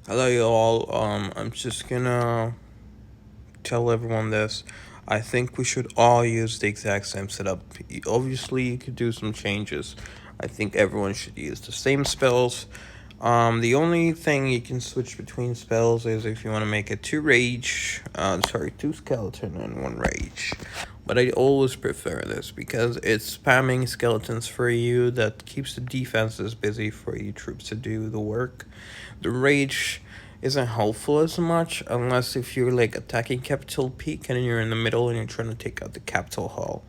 Hello, you all. I'm just gonna tell everyone this. I think we should all use the exact same setup. Obviously, you could do some changes. I think everyone should use the same spells. The only thing you can switch between spells is if you want to make it two rage, two skeleton and one rage. But I always prefer this because it's spamming skeletons for you that keeps the defenses busy for you troops to do the work. The rage isn't helpful as much unless if you're like attacking Capital Peak and you're in the middle and you're trying to take out the Capital Hall.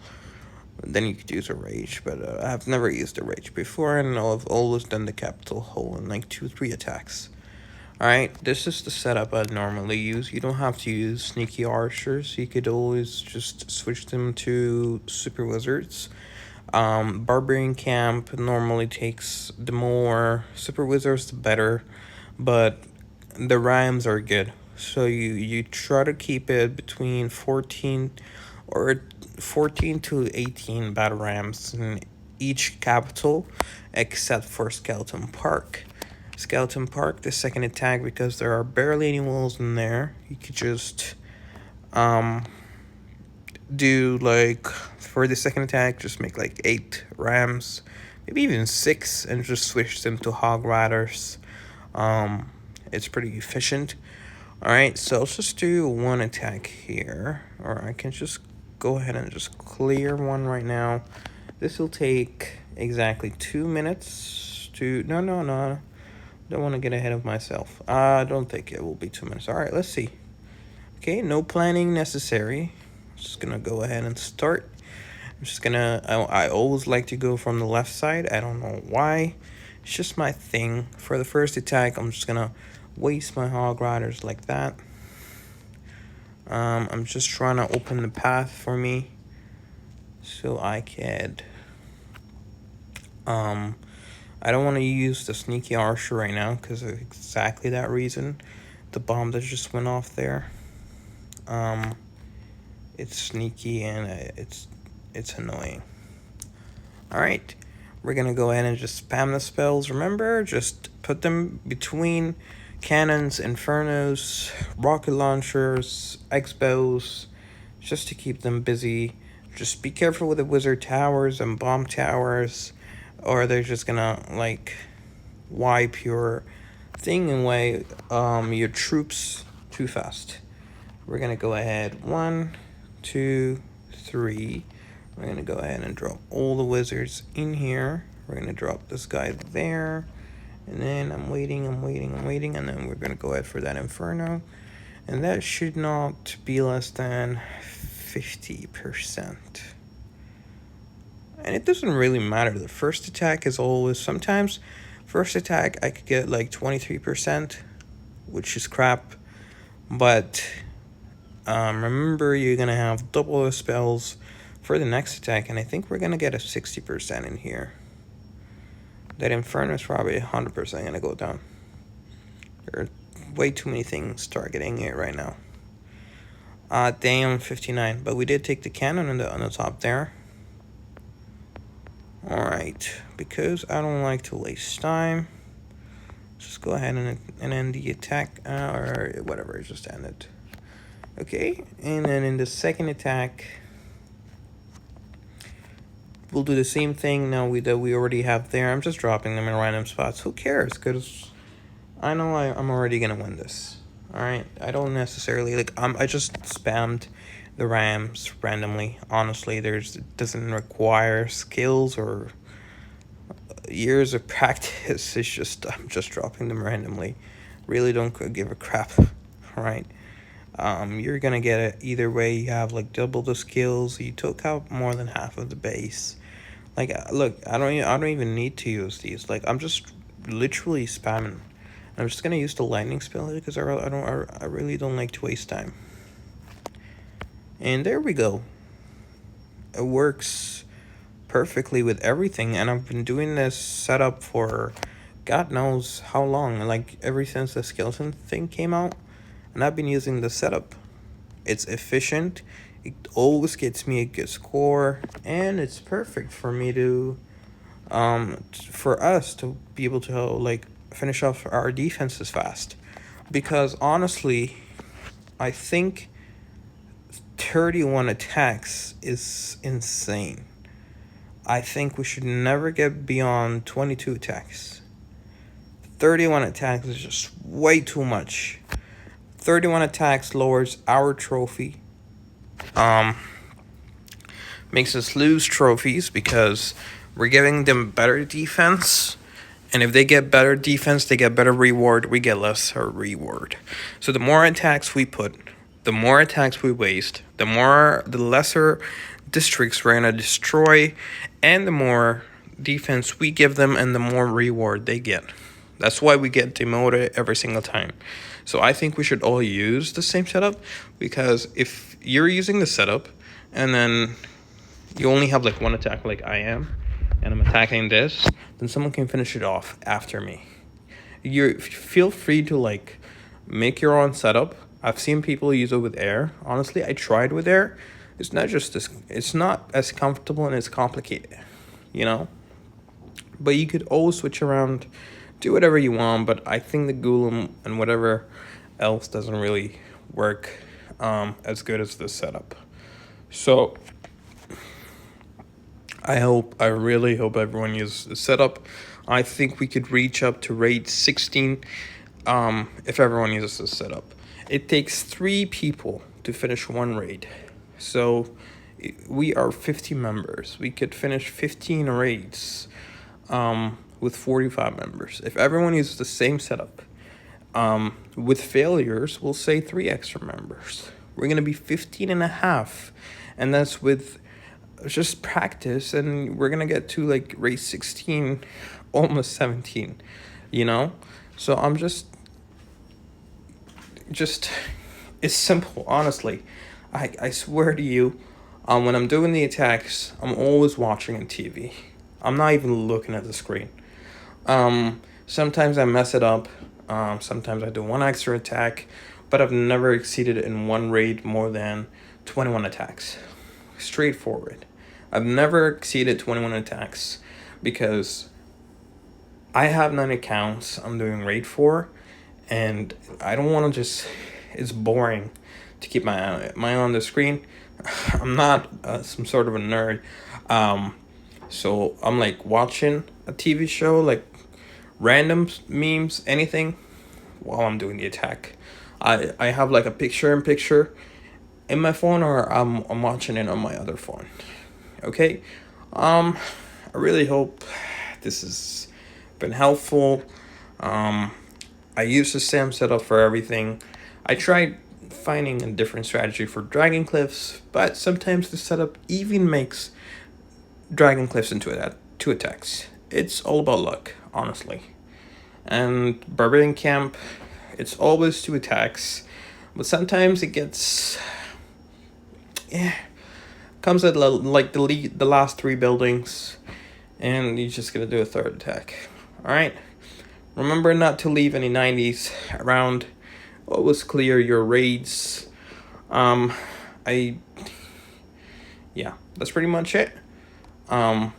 Then you could use a rage, but I've never used a rage before, and I've always done the Capital Hole in like 2-3 attacks. Alright, this is the setup I'd normally use. You don't have to use Sneaky Archers, you could always just switch them to Super Wizards. Barbarian Camp normally takes the more Super Wizards, the better, but the rhymes are good. So you try to keep it between 14 to 18 battle rams in each capital, except for Skeleton Park. Skeleton Park, the second attack, because there are barely any walls in there, you could just um do like for the second attack, just make like 8 rams, maybe even 6, and just switch them to hog riders. It's pretty efficient. All right, so let's just do one attack here, or I can just go ahead and just clear one right now. This will take exactly 2 minutes to. No, no, no. Don't want to get ahead of myself. I don't think it will be 2 minutes. All right, let's see. Okay, no planning necessary. Just gonna go ahead and start. I'm just gonna. I always like to go from the left side. I don't know why. It's just my thing. For the first attack, I'm just gonna waste my hog riders like that. I'm just trying to open the path for me so I could. I don't want to use the Sneaky Archer right now because of exactly that reason. The bomb that just went off there. Um, it's sneaky and it's annoying. All right, we're gonna go ahead and just spam the spells. Remember, just put them between cannons, infernos, rocket launchers, X-bows, just to keep them busy. Just be careful with the wizard towers and bomb towers, or they're just gonna like wipe your thing away, your troops too fast. We're gonna go ahead 1, 2, 3. We're gonna go ahead and drop all the wizards in here. We're gonna drop this guy there. And then I'm waiting, and then we're gonna go ahead for that Inferno. And that should not be less than 50%. And it doesn't really matter. The first attack is always, sometimes, first attack I could get like 23%, which is crap. But remember, you're gonna have double the spells for the next attack, and I think we're gonna get a 60% in here. That Inferno is probably 100% gonna go down. There are way too many things targeting it right now. Damn, 59. But we did take the cannon on the top there. Alright, because I don't like to waste time, just go ahead and end the attack, or whatever, just end it. Okay, and then in the second attack, we'll do the same thing now that we already have there. I'm just dropping them in random spots. Who cares? Because I know I'm already going to win this. Alright, I don't necessarily, like, I just spammed the rams randomly. Honestly, it doesn't require skills or years of practice. It's just, I'm just dropping them randomly. Really don't give a crap. Alright. You're gonna get it either way. You have like double the skills. You took out more than half of the base. Like, look, I don't even need to use these. Like, I'm just literally spamming. I'm just gonna use the lightning spell because I really don't like to waste time. And there we go. It works perfectly with everything, and I've been doing this setup for God knows how long. Like ever since the skeleton thing came out, and I've been using the setup. It's efficient. It always gets me a good score, and it's perfect for me to, for us to be able to like finish off our defenses fast. Because honestly, I think 31 attacks is insane. I think we should never get beyond 22 attacks. 31 attacks is just way too much. 31 attacks lowers our trophy. Um, Makes us lose trophies because we're giving them better defense. And if they get better defense, they get better reward. We get lesser reward. So the more attacks we put, the more attacks we waste, the lesser districts we're gonna destroy, and the more defense we give them, and the more reward they get. That's why we get demoted every single time. So I think we should all use the same setup, because if you're using the setup and then you only have like one attack like I am, and I'm attacking this, then someone can finish it off after me. You feel free to like make your own setup. I've seen people use it with air. Honestly, I tried with air. It's not just this. It's not as comfortable and as complicated, you know. But you could always switch around, do whatever you want. But I think the Golem and whatever else doesn't really work as good as this setup. So I really hope everyone uses the setup. I think we could reach up to raid 16 if everyone uses this setup. It takes 3 people to finish one raid. So we are 50 members. We could finish 15 raids with 45 members. If everyone uses the same setup, with failures, we'll say 3 extra members. We're going to be 15 and a half. And that's with just practice, and we're gonna get to like race 16, almost 17, you know. So I'm just it's simple, honestly. I swear to you, when I'm doing the attacks, I'm always watching on TV. I'm not even looking at the screen. Sometimes I mess it up. Sometimes I do one extra attack, but I've never exceeded in one raid more than 21 attacks. Straightforward. I've never exceeded 21 attacks because I have 9 accounts I'm doing raid for, and I don't want to just. It's boring to keep my eye on the screen. I'm not some sort of a nerd, so I'm like watching a TV show, like random memes, anything, while I'm doing the attack. I have like a picture-in-picture in my phone, or I'm watching it on my other phone. Okay, I really hope this has been helpful. I use the same setup for everything. I tried finding a different strategy for Dragon Cliffs, but sometimes the setup even makes Dragon Cliffs into 2 attacks. It's all about luck, honestly. And Barbarian Camp, it's always 2 attacks, but sometimes it gets, comes at like the last 3 buildings, and you just gotta do a 3rd attack. All right. Remember not to leave any 90s around. Always clear your raids. Yeah, that's pretty much it. I'm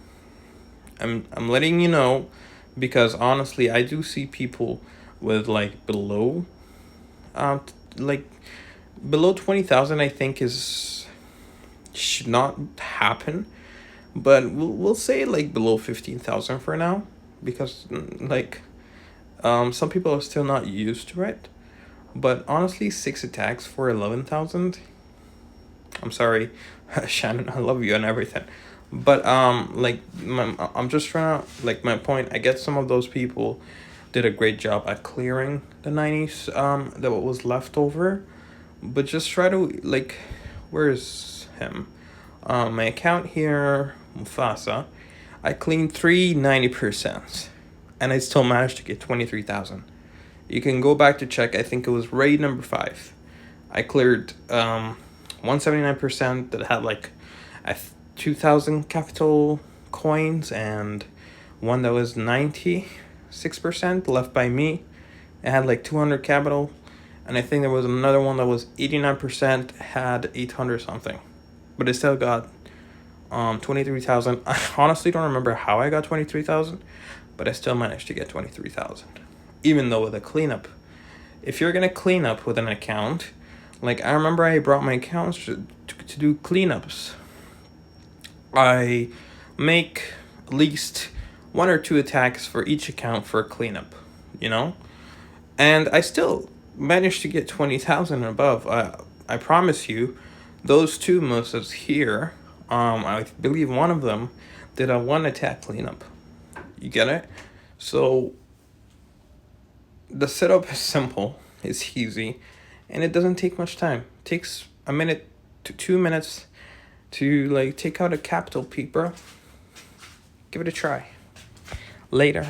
letting you know, because honestly, I do see people with like below, like below 20,000. I think should not happen, but we'll say like below 15,000 for now, because like some people are still not used to it. But honestly, 6 attacks for 11,000. I'm sorry, Shannon. I love you and everything, but like I'm just trying to, like, my point. I get some of those people did a great job at clearing the 90s that was left over, but just try to, like, where's him? My account here, Mufasa. I cleaned 390%, and I still managed to get 23,000. You can go back to check. I think it was raid number 5. I cleared 179% that had like 2,000 capital coins, and one that was 96% left by me. It had like 200 capital, and I think there was another one that was 89%, had 800 something, but it still got 23,000. I honestly don't remember how I got 23,000, but I still managed to get 23,000, even though with a cleanup if you're gonna clean up with an account, like I remember I brought my accounts to do cleanups. I make at least 1 or 2 attacks for each account for a cleanup, you know? And I still managed to get 20,000 and above. I promise you, those 2 Musas here, I believe one of them did a 1 attack cleanup. You get it? So the setup is simple, it's easy, and it doesn't take much time. It takes a minute to 2 minutes to like take out a capital P, bro. Give it a try. Later.